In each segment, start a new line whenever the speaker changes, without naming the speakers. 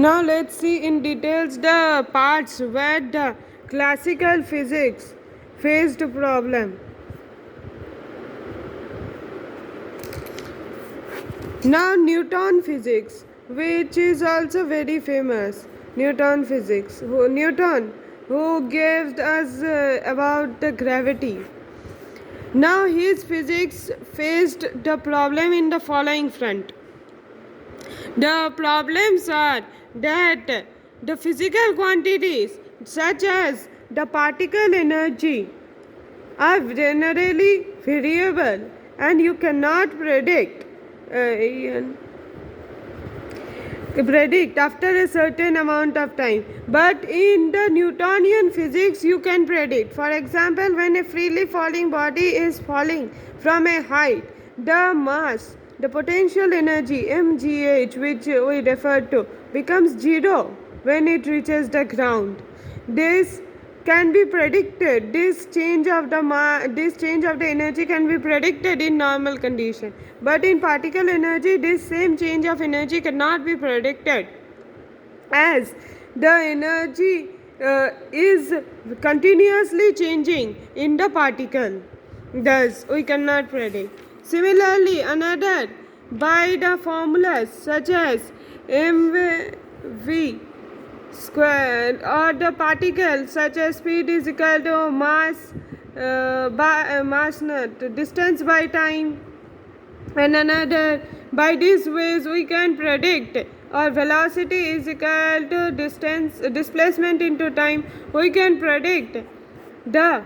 Now let's see in details the parts where the classical physics faced problem. Now Newton physics, which is also very famous. Newton physics. Newton, who gave us about the gravity. Now his physics faced the problem in the following front. The problems are that the physical quantities such as the particle energy are generally variable and you cannot predict after a certain amount of time, but in the Newtonian physics you can predict. For example, when a freely falling body is falling from a height, the mass, the potential energy mgh, which we refer to, becomes zero when it reaches the ground. This can be predicted. This change of the energy can be predicted in normal condition, but in particle energy this same change of energy cannot be predicted, as the energy is continuously changing in the particle. Thus we cannot predict. Similarly, another, by the formulas such as mv square, or the particle such as speed is equal to mass by mass not distance by time, and another, by these ways we can predict, or velocity is equal to distance displacement into time, we can predict the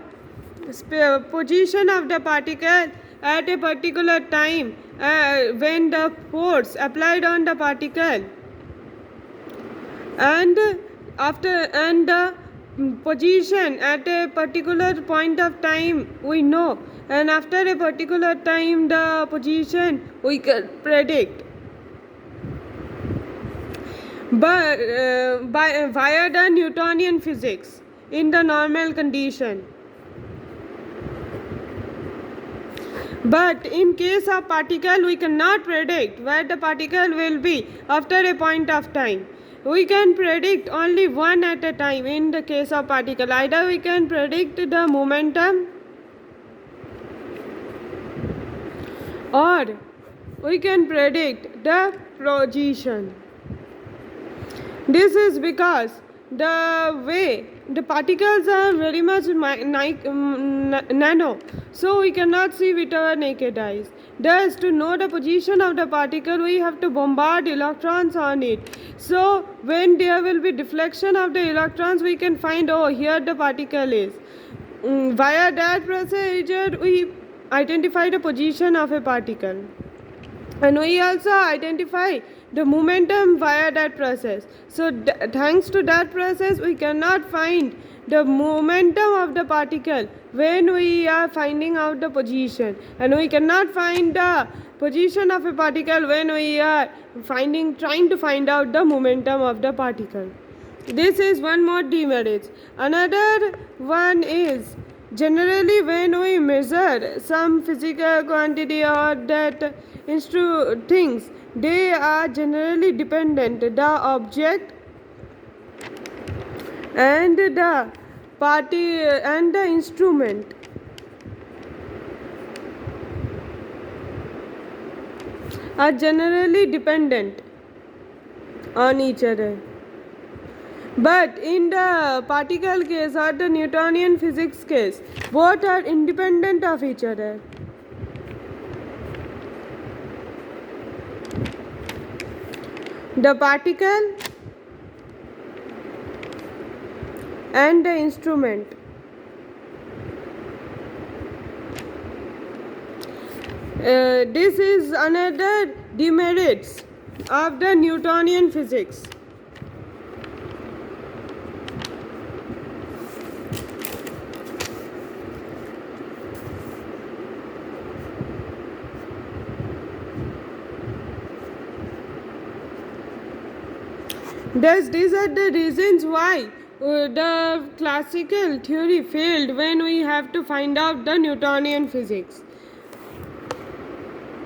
position of the particle at a particular time when the force applied on the particle, and the position at a particular point of time we know, and after a particular time the position we can predict, but via the Newtonian physics in the normal condition. But in case of particle we cannot predict where the particle will be after a point of time. We can predict only one at a time in the case of particle. Either we can predict the momentum, or we can predict the position. This is because the way the particles are very much nano, so we cannot see with our naked eyes. Thus, to know the position of the particle, we have to bombard electrons on it. So when there will be deflection of the electrons, we can find, oh, here the particle is. Via that procedure we identify the position of a particle, and we also identify the momentum via that process. So thanks to that process we cannot find the momentum of the particle when we are finding out the position, and we cannot find the position of a particle when we are trying to find out the momentum of the particle. This is one more demerit. Another one is, generally when we measure some physical quantity or that things, they are generally dependent. The object and the party and the instrument are generally dependent on each other. But in the particle case or the Newtonian physics case, both are independent of each other. The particle and the instrument. This is another demerits of the Newtonian physics. Thus, these are the reasons why the classical theory failed when we have to find out the Newtonian physics.